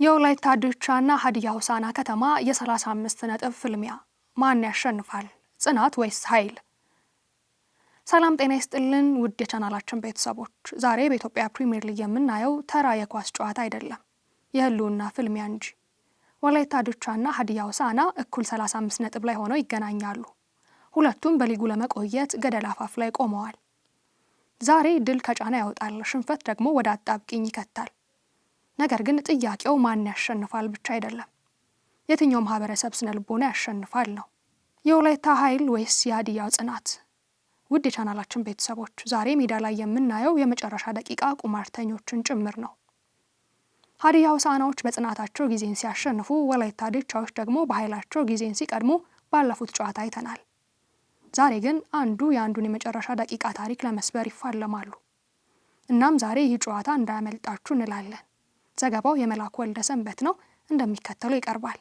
የወላይታ ድቻና ሀዲያ ሆሳዕና ከተማ የ35 ነጥብ ፍልሚያ ማን ያሸንፋል? ጽናት ወይስ ኃይል? ሰላም ጤና ይስጥልን ውድ የቻናላችን ቤተሰቦች፣ ዛሬ በኢትዮጵያ ፕሪሚየር ሊግ የምናየው ተራ የኳስ ጨዋታ አይደለም፣ የህልውና ፍልሚያ እንጂ። ወላይታ ድቻና ሀዲያ ሆሳዕና እኩል 35 ነጥብ ላይ ሆነው ይገናኛሉ። ሁለቱም በሊጉ ለመቆየት ገደል አፋፍ ላይ ቆመዋል። ዛሬ ድል ከጫና ያወጣል፣ ሽንፈት ደግሞ ወደ አጣብቂኝ ይከታል። ነገር ግን ጥያቄው ማን ያሸንፋል ብቻ አይደለም፣ የትኛው ማህበረሰብ ስነ ልቦና ያሸንፋል ነው። የወላይታ ኃይል ወይስ የሀዲያው ጽናት? ውድ የቻናላችን ቤተሰቦች፣ ዛሬ ሜዳ ላይ የምናየው የመጨረሻ ደቂቃ ቁማርተኞችን ጭምር ነው። ሀዲያ ሆሳዕናዎች በጽናታቸው ጊዜን ሲያሸንፉ፣ ወላይታ ድቻዎች ደግሞ በኃይላቸው ጊዜን ሲቀድሙ ባለፉት ጨዋታ አይተናል። ዛሬ ግን አንዱ የአንዱን የመጨረሻ ደቂቃ ታሪክ ለመስበር ይፋለማሉ። እናም ዛሬ ይህ ጨዋታ እንዳያመልጣችሁ እንላለን። ዘገባው የመላኩ ወልደ ሰንበት ነው፣ እንደሚከተለው ይቀርባል።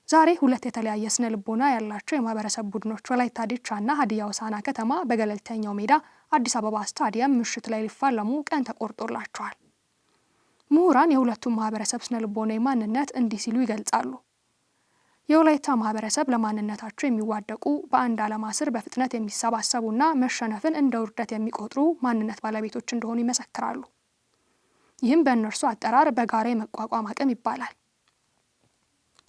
ዛሬ ሁለት የተለያየ ስነ ልቦና ያላቸው የማህበረሰብ ቡድኖች ወላይታ ድቻና ሀዲያ ሆሳዕና ከተማ በገለልተኛው ሜዳ አዲስ አበባ ስታዲየም ምሽት ላይ ሊፋለሙ ቀን ተቆርጦላቸዋል። ምሁራን የሁለቱም ማህበረሰብ ስነ ልቦና ማንነት እንዲህ ሲሉ ይገልጻሉ። የወላይታ ማህበረሰብ ለማንነታቸው የሚዋደቁ፣ በአንድ ዓላማ ስር በፍጥነት የሚሰባሰቡና መሸነፍን እንደ ውርደት የሚቆጥሩ ማንነት ባለቤቶች እንደሆኑ ይመሰክራሉ። ይህም በእነርሱ አጠራር በጋራ የመቋቋም አቅም ይባላል።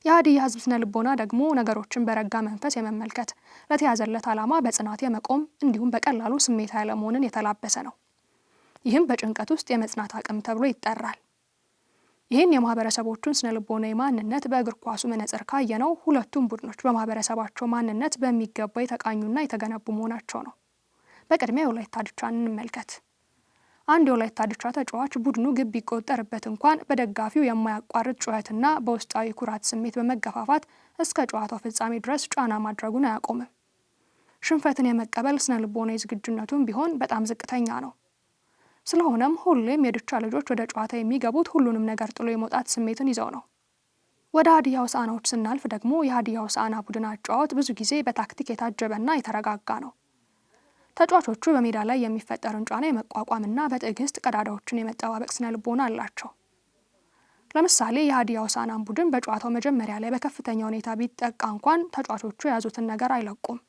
የሀዲያ ህዝብ ስነ ልቦና ደግሞ ነገሮችን በረጋ መንፈስ የመመልከት፣ ለተያዘለት ዓላማ በጽናት የመቆም እንዲሁም በቀላሉ ስሜታዊ አለመሆንን የተላበሰ ነው። ይህም በጭንቀት ውስጥ የመጽናት አቅም ተብሎ ይጠራል። ይህን የማህበረሰቦቹን ስነ ልቦና ማንነት በእግር ኳሱ መነጽር ካየነው ሁለቱም ቡድኖች በማህበረሰባቸው ማንነት በሚገባ የተቃኙና የተገነቡ መሆናቸው ነው። በቅድሚያ የወላይታ ድቻን እንመልከት። አንድ የወላይታ ድቻ ተጫዋች ቡድኑ ግብ ቢቆጠርበት እንኳን በደጋፊው የማያቋርጥ ጩኸትና በውስጣዊ ኩራት ስሜት በመገፋፋት እስከ ጨዋታው ፍጻሜ ድረስ ጫና ማድረጉን አያቆምም። ሽንፈትን የመቀበል ስነ ልቦናዊ ዝግጁነቱም ቢሆን በጣም ዝቅተኛ ነው። ስለሆነም ሁሌም የድቻ ልጆች ወደ ጨዋታ የሚገቡት ሁሉንም ነገር ጥሎ የመውጣት ስሜትን ይዘው ነው። ወደ ሀዲያ ሆሳዕናዎች ስናልፍ ደግሞ የሀዲያ ሆሳዕና ቡድን አጨዋወት ብዙ ጊዜ በታክቲክ የታጀበና የተረጋጋ ነው። ተጫዋቾቹ በሜዳ ላይ የሚፈጠርን ጫና የመቋቋምና በትዕግስት ቀዳዳዎችን የመጠባበቅ ስነ ልቦና አላቸው። ለምሳሌ የሀዲያ ሆሳዕናን ቡድን በጨዋታው መጀመሪያ ላይ በከፍተኛ ሁኔታ ቢጠቃ እንኳን ተጫዋቾቹ የያዙትን ነገር አይለቁም።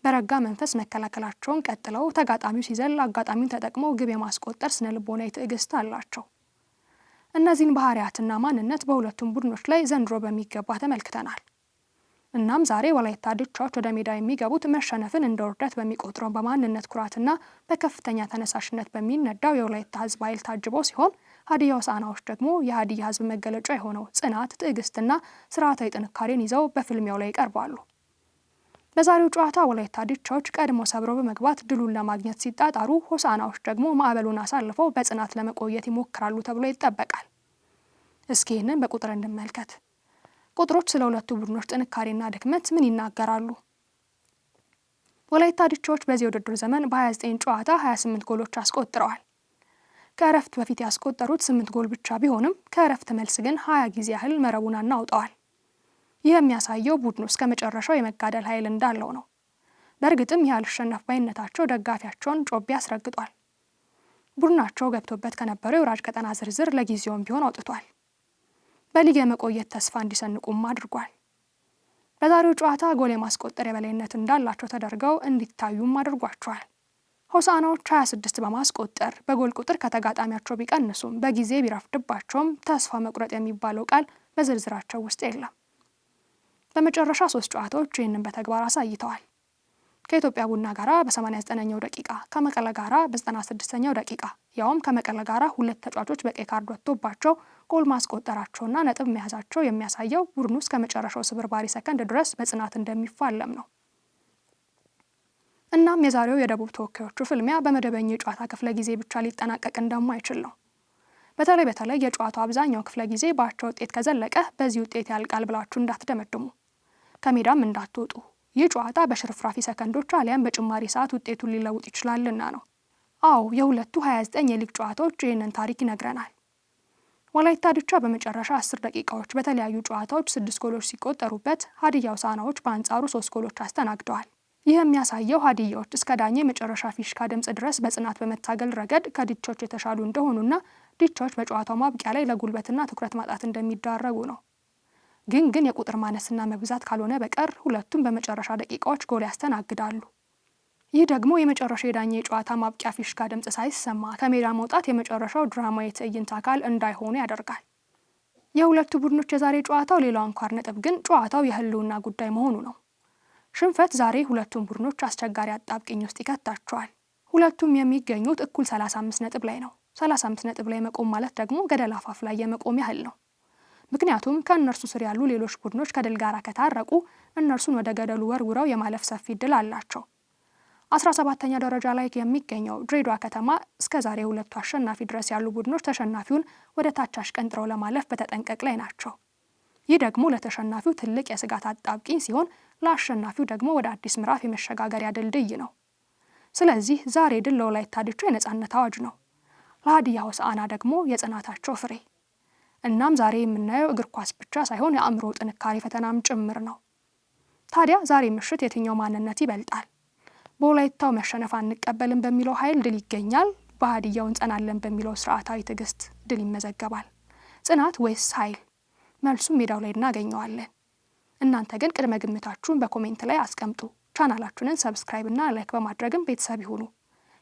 በረጋ መንፈስ መከላከላቸውን ቀጥለው ተጋጣሚው ሲዘል አጋጣሚውን ተጠቅመው ግብ የማስቆጠር ስነ ልቦናዊ ትዕግስት አላቸው። እነዚህን ባህሪያትና ማንነት በሁለቱም ቡድኖች ላይ ዘንድሮ በሚገባ ተመልክተናል። እናም ዛሬ ወላይታ ድቻዎች ወደ ሜዳ የሚገቡት መሸነፍን እንደ ውርደት በሚቆጥረው በማንነት ኩራትና በከፍተኛ ተነሳሽነት በሚነዳው የወላይታ ህዝብ ኃይል ታጅበው ሲሆን፣ ሀዲያ ሆሳዕናዎች ደግሞ የሀዲያ ህዝብ መገለጫ የሆነው ጽናት፣ ትዕግስትና ስርዓታዊ ጥንካሬን ይዘው በፍልሚያው ላይ ይቀርባሉ። በዛሬው ጨዋታ ወላይታ ድቻዎች ቀድሞ ሰብረው በመግባት ድሉን ለማግኘት ሲጣጣሩ፣ ሆሳዕናዎች ደግሞ ማዕበሉን አሳልፈው በጽናት ለመቆየት ይሞክራሉ ተብሎ ይጠበቃል። እስኪ ይህንን በቁጥር እንመልከት። ቁጥሮች ስለ ሁለቱ ቡድኖች ጥንካሬና ድክመት ምን ይናገራሉ? ወላይታ ድቻዎች በዚህ የውድድር ዘመን በ29 ጨዋታ 28 ጎሎች አስቆጥረዋል። ከእረፍት በፊት ያስቆጠሩት 8 ጎል ብቻ ቢሆንም ከእረፍት መልስ ግን 20 ጊዜ ያህል መረቡን አናውጠዋል። ይህ የሚያሳየው ቡድኑ እስከ መጨረሻው የመጋደል ኃይል እንዳለው ነው። በእርግጥም ይህ አልሸነፍ ባይነታቸው ደጋፊያቸውን ጮቤ አስረግጧል። ቡድናቸው ገብቶበት ከነበረው የወራጅ ቀጠና ዝርዝር ለጊዜውም ቢሆን አውጥቷል። በሊግ የመቆየት ተስፋ እንዲሰንቁም አድርጓል። በዛሬው ጨዋታ ጎል የማስቆጠር የበላይነት እንዳላቸው ተደርገው እንዲታዩም አድርጓቸዋል። ሆሳዕናዎች 26 በማስቆጠር በጎል ቁጥር ከተጋጣሚያቸው ቢቀንሱም በጊዜ ቢረፍድባቸውም ተስፋ መቁረጥ የሚባለው ቃል በዝርዝራቸው ውስጥ የለም። በመጨረሻ 3 ጨዋታዎች ይህንን በተግባር አሳይተዋል። ከኢትዮጵያ ቡና ጋራ በ89ኛው ደቂቃ፣ ከመቀለ ጋራ በ96ኛው ደቂቃ፣ ያውም ከመቀለ ጋራ 2 ተጫዋቾች በቀይ ካርድ ወጥቶባቸው ጎል ማስቆጠራቸውና ነጥብ መያዛቸው የሚያሳየው ቡድኑ እስከ መጨረሻው ስብርባሪ ሰከንድ ድረስ በጽናት እንደሚፋለም ነው። እናም የዛሬው የደቡብ ተወካዮቹ ፍልሚያ በመደበኛ የጨዋታ ክፍለ ጊዜ ብቻ ሊጠናቀቅ እንደማይችል ነው። በተለይ የጨዋታው አብዛኛው ክፍለ ጊዜ በአቻ ውጤት ከዘለቀ በዚህ ውጤት ያልቃል ብላችሁ እንዳትደመድሙ፣ ከሜዳም እንዳትወጡ። ይህ ጨዋታ በሽርፍራፊ ሰከንዶች አሊያም በጭማሪ ሰዓት ውጤቱን ሊለውጥ ይችላልና ነው። አዎ፣ የሁለቱ 29 የሊግ ጨዋታዎች ይህንን ታሪክ ይነግረናል። ወላይታ ድቻ በመጨረሻ 10 ደቂቃዎች በተለያዩ ጨዋታዎች 6 ጎሎች ሲቆጠሩበት፣ ሀዲያ ሆሳዕናዎች በአንጻሩ 3 ጎሎች አስተናግደዋል። ይህ የሚያሳየው ሀዲያዎች እስከ ዳኛ የመጨረሻ ፊሽካ ድምጽ ድረስ በጽናት በመታገል ረገድ ከዲቾች የተሻሉ እንደሆኑና ዲቾች በጨዋታው ማብቂያ ላይ ለጉልበትና ትኩረት ማጣት እንደሚዳረጉ ነው። ግን የቁጥር ማነስና መብዛት ካልሆነ በቀር ሁለቱም በመጨረሻ ደቂቃዎች ጎል ያስተናግዳሉ። ይህ ደግሞ የመጨረሻ የዳኛ የጨዋታ ማብቂያ ፊሽካ ድምጽ ሳይሰማ ከሜዳ መውጣት የመጨረሻው ድራማዊ ትዕይንት አካል እንዳይሆኑ ያደርጋል። የሁለቱ ቡድኖች የዛሬ ጨዋታው ሌላው አንኳር ነጥብ ግን ጨዋታው የህልውና ጉዳይ መሆኑ ነው። ሽንፈት ዛሬ ሁለቱም ቡድኖች አስቸጋሪ አጣብቂኝ ውስጥ ይከታቸዋል። ሁለቱም የሚገኙት እኩል 35 ነጥብ ላይ ነው። 35 ነጥብ ላይ መቆም ማለት ደግሞ ገደል አፋፍ ላይ የመቆም ያህል ነው። ምክንያቱም ከእነርሱ ስር ያሉ ሌሎች ቡድኖች ከድል ጋር ከታረቁ እነርሱን ወደ ገደሉ ወርውረው የማለፍ ሰፊ እድል አላቸው። 17ኛ ደረጃ ላይ የሚገኘው ድሬዳዋ ከተማ እስከ ዛሬ ሁለቱ አሸናፊ ድረስ ያሉ ቡድኖች ተሸናፊውን ወደ ታች አሽቀንጥረው ለማለፍ በተጠንቀቅ ላይ ናቸው። ይህ ደግሞ ለተሸናፊው ትልቅ የስጋት አጣብቂኝ ሲሆን፣ ለአሸናፊው ደግሞ ወደ አዲስ ምዕራፍ የመሸጋገሪያ ድልድይ ነው። ስለዚህ ዛሬ ድል ለወላይታ ዲቻ የነጻነት አዋጅ ነው፣ ለሀዲያ ሆሳዕና ደግሞ የጽናታቸው ፍሬ። እናም ዛሬ የምናየው እግር ኳስ ብቻ ሳይሆን የአእምሮ ጥንካሬ ፈተናም ጭምር ነው። ታዲያ ዛሬ ምሽት የትኛው ማንነት ይበልጣል? በወላይታው መሸነፍ አንቀበልም በሚለው ኃይል ድል ይገኛል? በሀዲያው እንጸናለን በሚለው ስርዓታዊ ትዕግስት ድል ይመዘገባል? ጽናት ወይስ ኃይል? መልሱም ሜዳው ላይ እናገኘዋለን። እናንተ ግን ቅድመ ግምታችሁን በኮሜንት ላይ አስቀምጡ። ቻናላችንን ሰብስክራይብ እና ላይክ በማድረግም ቤተሰብ ይሁኑ።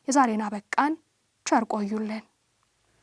የዛሬን አበቃን። ቸር ቆዩልን።